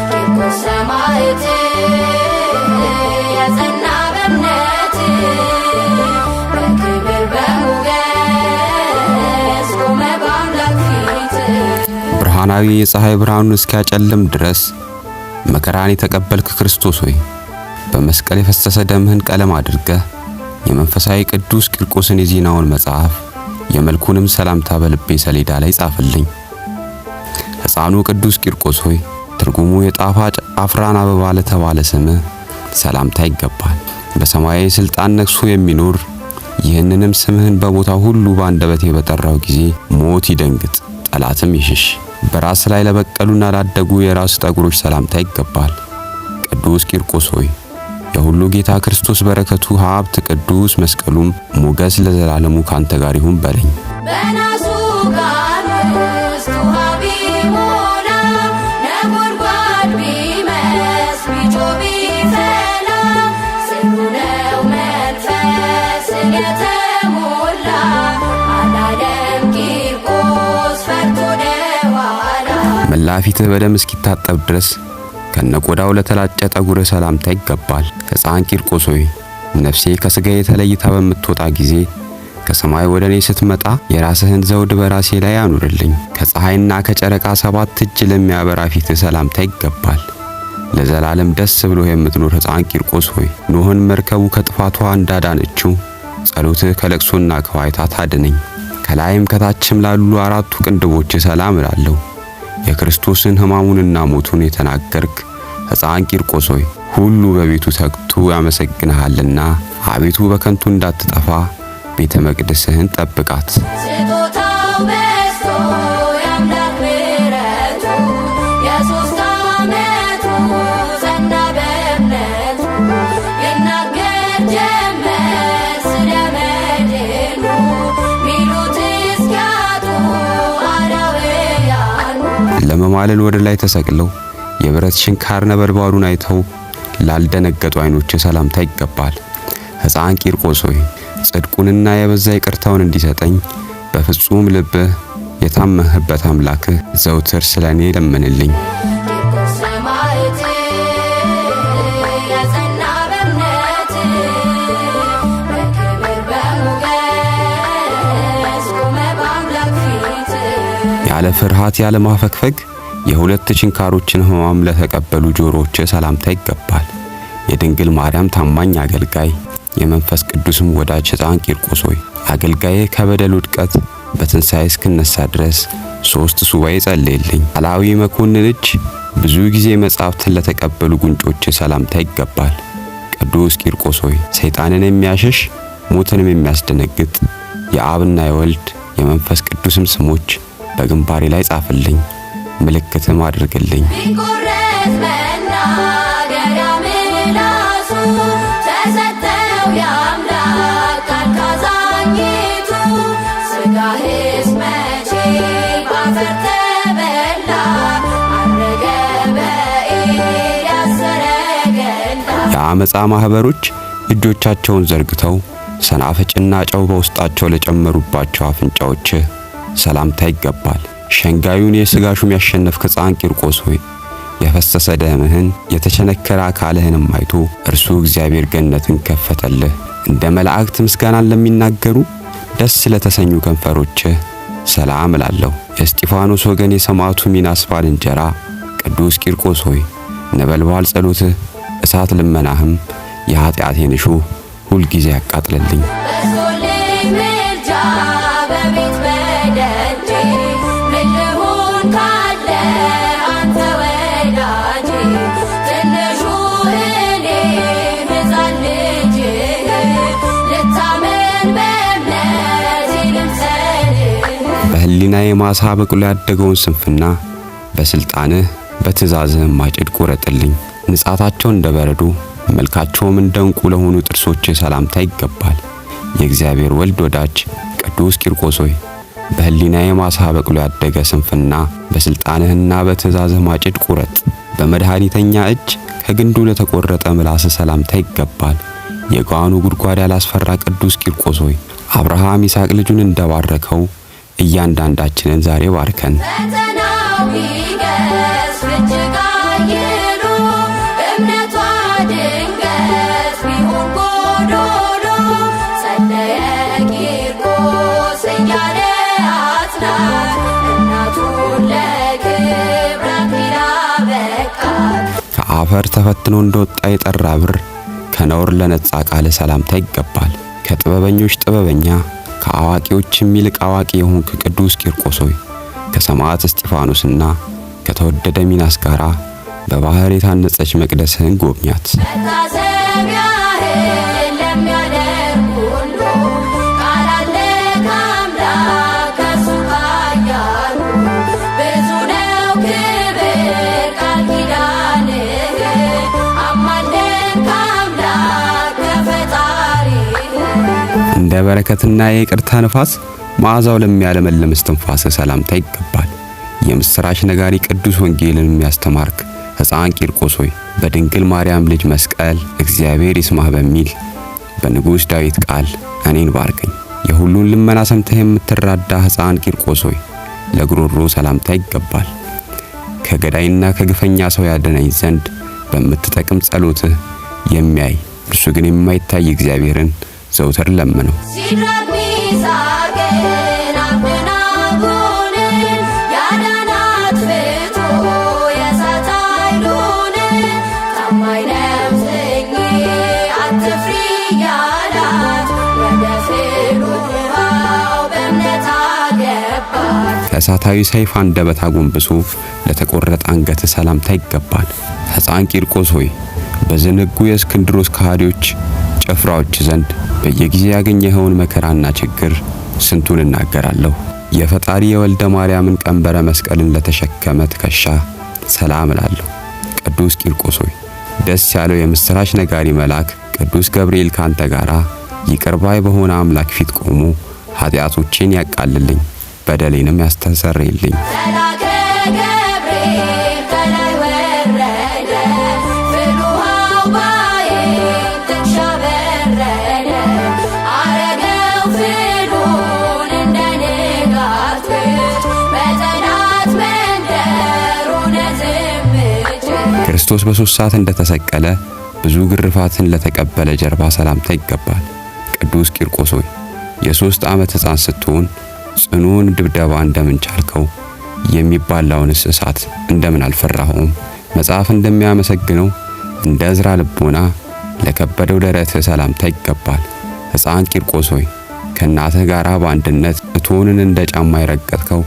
ቂርቆስ ሰማዕት የጸና በእምነት በክብር በሞገስ ቆመ በአምላክ ፊት። ብርሃናዊ የፀሐይ ብርሃኑን እስኪያጨልም ድረስ መከራን የተቀበልክ ክርስቶስ ሆይ በመስቀል የፈሰሰ ደምህን ቀለም አድርገህ የመንፈሳዊ ቅዱስ ቂርቆስን የዜናውን መጽሐፍ የመልኩንም ሰላምታ በልቤ ሰሌዳ ላይ ጻፍልኝ። ሕፃኑ ቅዱስ ቂርቆስ ሆይ ትርጉሙ የጣፋጭ አፍራን አበባ ለተባለ ስምህ ሰላምታ ይገባል። በሰማያዊ ስልጣን ነግሶ የሚኖር ይህንንም ስምህን በቦታ ሁሉ በአንደበቴ በጠራው ጊዜ ሞት ይደንግጥ፣ ጠላትም ይሽሽ። በራስ ላይ ለበቀሉና ላደጉ የራስ ጠጉሮች ሰላምታ ይገባል። ቅዱስ ቂርቆስ ሆይ የሁሉ ጌታ ክርስቶስ በረከቱ ሀብት ቅዱስ መስቀሉም ሞገስ ለዘላለሙ ካንተ ጋር ይሁን በለኝ። በናሱ ጋር ውስጥ ውሃ ቢሞላ ነጎድጓድ ቢመስ ቢጮህ ቢፈላ ጽኑ ነው መንፈስን የተሞላ አላለም ቂርቆስ ፈርቶ ወደኋላ። መላ ፊትህ በደም እስኪታጠብ ድረስ ከነቆዳው ለተላጨ ጠጉርህ ሰላምታ ይገባል። ሕፃን ቂርቆስ ሆይ ነፍሴ ከሥጋዬ ተለይታ በምትወጣ ጊዜ ከሰማይ ወደ እኔ ስትመጣ የራስህን ዘውድ በራሴ ላይ አኑርልኝ። ከፀሐይና ከጨረቃ 7 እጅ ለሚያበራ ፊትህ ሰላምታ ይገባል። ለዘላለም ደስ ብሎ የምትኖር ሕፃን ቂርቆስ ሆይ ኖህን መርከቡ ከጥፋቷ እንዳዳነችው ጸሎትህ ከለቅሶና ከዋይታ ታድነኝ። ከላይም ከታችም ላሉ 4ቱ ቅንድቦች ሰላም እላለሁ። የክርስቶስን ሕማሙንና ሞቱን የተናገርክ ሕፃን ቂርቆስ ሆይ ሁሉ በቤቱ ተግቶ ያመሰግንሃልና አቤቱ በከንቱ እንዳትጠፋ ቤተ መቅደስህን ጠብቃት። ስጦታው በዝቶ የአምላክ ምሕረቱ የ3 ዓመቱ ጸና በእምነቱ ይናገር ጀመር ስለ መድኑ ሚሉት እስኪያጡ አላውያኑ። ለመማለል ወደ ላይ ተሰቅለው የብረት ሽንካር ነበልባሉን አይተው ላልደነገጡ ዓይኖች ሰላምታ ይገባል። ሕፃን ቂርቆስ ሆይ ጽድቁንና የበዛ ይቅርታውን እንዲሰጠኝ በፍጹም ልብህ የታመህበት አምላክህ ዘውትር ስለኔ ለምንልኝ። ቂርቆስ ሰማዕት የጸና በእምነት በክብር በሞገስ ቆመ በአምላክ ፊት። ያለ ፍርሃት ያለ ማፈግፈግ የሁለት ችንካሮችን ሕማም ለተቀበሉ ጆሮዎች ሰላምታ ይገባል። የድንግል ማርያም ታማኝ አገልጋይ የመንፈስ ቅዱስም ወዳጅ ሕፃን ቂርቆስ ሆይ አገልጋዬ ከበደል ውድቀት በትንሣኤ እስክነሳ ድረስ 3 ሱባኤ ጸልይልኝ። አላዊ መኮንን እጅ ብዙ ጊዜ መጻሕፍትን ለተቀበሉ ጉንጮች ሰላምታ ይገባል። ቅዱስ ቂርቆስ ሆይ ሰይጣንን የሚያሸሽ ሞትንም የሚያስደነግጥ የአብና የወልድ የመንፈስ ቅዱስም ስሞች በግንባሬ ላይ ጻፍልኝ፣ ምልክትም አድርግልኝ። ቢቆረጥ መናገሪያ ምላሱ ተሰጠው የአምላክ ቃል ካዛኝቱ ሥጋህስ መቼ ባፈር ተበላ አረገ በኤልያስ ሰረገላ። የአመፃ ማኅበሮች እጆቻቸውን ዘርግተው ሰናፍጭና ጨው በውስጣቸው ለጨመሩባቸው አፍንጫዎች ሰላምታ ይገባል። ሸንጋዩን የሥጋ ሹም ያሸነፍክ ሕፃን ቂርቆስ ሆይ የፈሰሰ ደምህን የተቸነከረ አካልህንም አይቶ እርሱ እግዚአብሔር ገነትን ከፈተልህ። እንደ መላእክት ምስጋናን ለሚናገሩ ደስ ለተሰኙ ከንፈሮችህ ሰላም እላለሁ። የእስጢፋኖስ ወገን የሰማዕቱ ሚናስ ባልንጀራ ቅዱስ ቂርቆስ ሆይ ነበልባል ጸሎትህ እሳት ልመናህም የኃጢአቴን እሾህ ሁልጊዜ ያቃጥልልኝ። በሶልኝ ምልጃ በቤት በደጄ ምን ልሁን ካለ አንተ ወዳጄ ትንሹ እኔ ሕፃን ልጅህ ልታመን በእምነቴ ልምሰልህ። በሕሊናዬ ማሳ በቅሎ ያደገውን ስንፍና በስልጣንህ በትእዛዝህም ማጭድ ቁረጥልኝ። ንጻታቸው እንደ በረዶ መልካቸውም እንደ ዕንቁ ለሆኑ ጥርሶች ሰላምታ ይገባል። የእግዚአብሔር ወልድ ወዳጅ ቅዱስ ቂርቆስ ሆይ በሕሊናዬ ማሳ በቅሎ ያደገ ስንፍና በስልጣንህና በትእዛዝህ ማጭድ ቁረጥ። በመድኃኒተኛ እጅ ከግንዱ ለተቆረጠ ምላስ ሰላምታ ይገባል። የጓኑ ጉድጓድ ያላስፈራ ቅዱስ ቂርቆስ ሆይ አብርሃም ይስሐቅ ልጁን እንደባረከው እያንዳንዳችንን ዛሬ ባርከን። ፈተናው ቢገዝፍ ከአፈር ተፈትኖ እንደወጣ የጠራ ብር ከነውር ለነጻ ቃል ሰላምታ ይገባል። ከጥበበኞች ጥበበኛ ከአዋቂዎችም ይልቅ አዋቂ የሆንክ ቅዱስ ቂርቆስ ሆይ ከሰማዕት እስጢፋኖስና ከተወደደ ሚናስ ጋራ በባህር የታነጸች መቅደስህን ጎብኛት። እንደ በረከትና የይቅርታ ንፋስ መዓዛው ለሚያለመልም እስትንፋስ ሰላምታ ይገባል። የምስራች ነጋሪ ቅዱስ ወንጌልን የሚያስተማርክ ሕፃን ቂርቆስ ሆይ በድንግል ማርያም ልጅ መስቀል እግዚአብሔር ይስማህ በሚል በንጉሥ ዳዊት ቃል እኔን ባርከኝ። የሁሉን ልመና ሰምተህ የምትራዳ ሕፃን ቂርቆስ ሆይ ለጉሮሮ ሰላምታ ይገባል። ከገዳይና ከግፈኛ ሰው ያድነኝ ዘንድ በምትጠቅም ጸሎትህ የሚያይ እርሱ ግን የማይታይ እግዚአብሔርን ዘውትር ለምነው። ከእሳታዊ ሰይፍ አንደበት አጎንብሶ ለተቆረጠ አንገት ሰላምታ ይገባል። ሕፃን ቂርቆስ ሆይ በዝንጉ የእስክንድሮስ ከሃዲዎች ጭፍራዎች ዘንድ በየጊዜ ያገኘኸውን መከራና ችግር ስንቱን እናገራለሁ። የፈጣሪ የወልደ ማርያምን ቀንበረ መስቀልን ለተሸከመ ትከሻ ሰላም እላለሁ። ቅዱስ ቂርቆስ ሆይ ደስ ያለው የምስራች ነጋሪ መልአክ ቅዱስ ገብርኤል ካንተ ጋራ ይቅር ባይ በሆነ አምላክ ፊት ቆሞ ኃጢአቶቼን ያቃልልኝ በደሌንም ያስተሰርይልኝ። ክርስቶስ በ3 ሰዓት እንደተሰቀለ ብዙ ግርፋትን ለተቀበለ ጀርባ ሰላምታ ይገባል። ቅዱስ ቂርቆስ ሆይ የ3 ዓመት ሕፃን ስትሆን ጽኑውን ድብደባ እንደምን ቻልከው? የሚባላውንስ እሳት እንደምን አልፈራኸውም? መጽሐፍ እንደሚያመሰግነው እንደ ዕዝራ ልቦና ለከበደው ደረትህ ሰላምታ ይገባል። ሕፃን ቂርቆስ ሆይ ከእናትህ ጋር በአንድነት እቶንን እንደ ጫማ የረገጥከው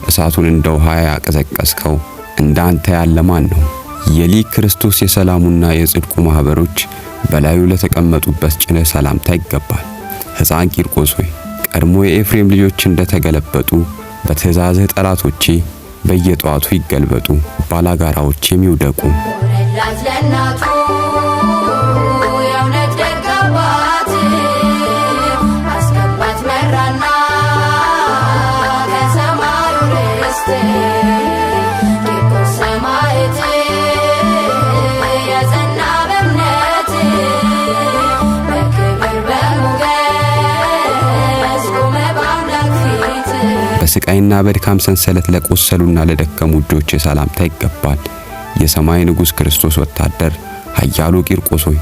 እሳቱን እንደ ውሃ ያቀዘቀዝከው እንዳንተ ያለ ማን ነው? የሊቅ ክርስቶስ የሰላሙና የጽድቁ ማኅበሮች በላዩ ለተቀመጡበት ጭንህ ሰላምታ ይገባል። ሕፃን ቂርቆስ ሆይ ቀድሞ የኤፍሬም ልጆች እንደተገለበጡ በትእዛዝህ ጠላቶቼ በየጧቱ ይገልበጡ፣ ባላጋራዎቼም ይውደቁ። በስቃይና በድካም ሰንሰለት ለቆሰሉና ለደከሙ እጆች ሰላምታ ይገባል። የሰማይ ንጉሥ ክርስቶስ ወታደር ኃያሉ ቂርቆስ ሆይ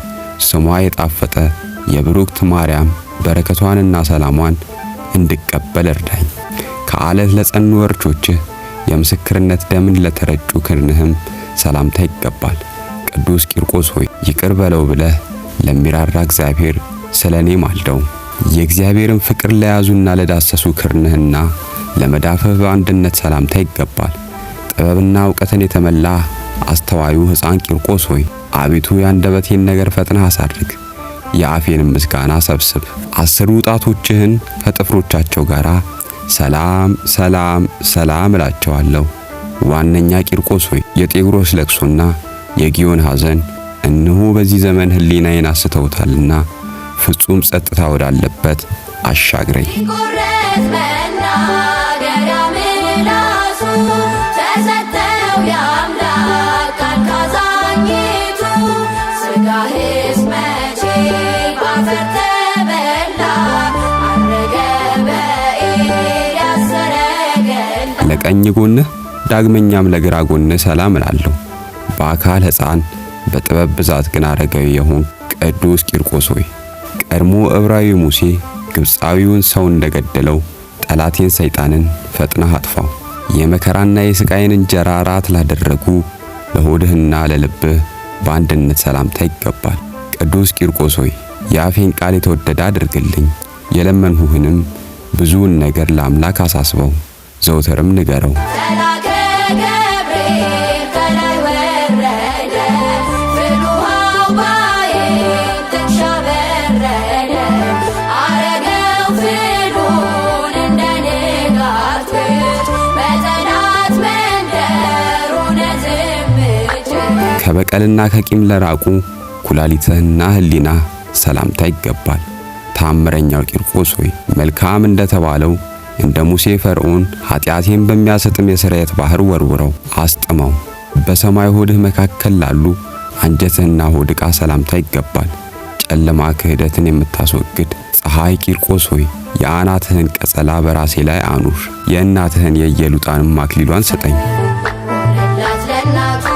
ስሟ የጣፈጠ የብሩክት ማርያም በረከቷንና ሰላሟን እንድቀበል እርዳኝ። ከዓለት ለጸኑ ወርቾችህ የምስክርነት ደምን ለተረጩ ክርንህም ሰላምታ ይገባል። ቅዱስ ቂርቆስ ሆይ ይቅር በለው ብለህ ለሚራራ እግዚአብሔር ስለኔ ማልደው። የእግዚአብሔርን ፍቅር ለያዙና ለዳሰሱ ክርንህና ለመዳፍህ በአንድነት ሰላምታ ይገባል። ጥበብና ዕውቀትን የተመላ አስተዋዩ ሕፃን ቂርቆስ ሆይ አቤቱ የአንደበቴን ነገር ፈጥነህ አሳድግ፣ የአፌንም ምስጋና ሰብስብ። 10 ጣቶችህን ከጥፍሮቻቸው ጋር ሰላም ሰላም ሰላም እላቸዋለሁ። ዋነኛ ቂርቆስ ሆይ የጤግሮስ ለቅሶና የጊዮን ሐዘን እነሆ በዚህ ዘመን ሕሊናዬን አስተውታልና ፍጹም ጸጥታ ወዳለበት አሻግረኝ። ለቀኝ ጎንህ ዳግመኛም ለግራ ጎንህ ሰላም እላለሁ። በአካል ሕፃን በጥበብ ብዛት ግን አረጋዊ የሆን ቅዱስ ቂርቆስ ሆይ ቀድሞ ዕብራዊ ሙሴ ግብፃዊውን ሰው እንደገደለው ጠላቴን ሰይጣንን ፈጥነህ አጥፋው። የመከራና የስቃይን እንጀራ ራት ላደረጉ ለሆድህና ለልብህ በአንድነት ሰላምታ ይገባል። ቅዱስ ቂርቆስ ሆይ የአፌን ቃል የተወደደ አድርግልኝ፣ የለመንሁህንም ብዙውን ነገር ለአምላክ አሳስበው፣ ዘውትርም ንገረው። መልአከ ገብርኤል ከላይ ወረደ፣ ፍልውሃው ባሕር ጥቅሻ በረደ። አረገው ፍሉን እንደ ንጋት በጠላት መንደር ሆነ ዝምት። ከበቀልና ከቂም ለራቁ ኩላሊትህና ሕሊና ሰላምታ ይገባል። ታምረኛው ቂርቆስ ሆይ መልካም እንደተባለው እንደ ሙሴ ፈርዖን ኃጢአቴን በሚያሰጥም የስርየት ባህር ወርውረው አስጥመው። በሰማይ ሆድህ መካከል ላሉ አንጀትህና ሆድ ዕቃ ሰላምታ ይገባል። ጨለማ ክህደትን የምታስወግድ ፀሐይ ቂርቆስ ሆይ የአናትህን ቀጸላ በራሴ ላይ አኑር፣ የእናትህን የኢየሉጣንም አክሊሏን ስጠኝ። ሆነላት ለእናቱ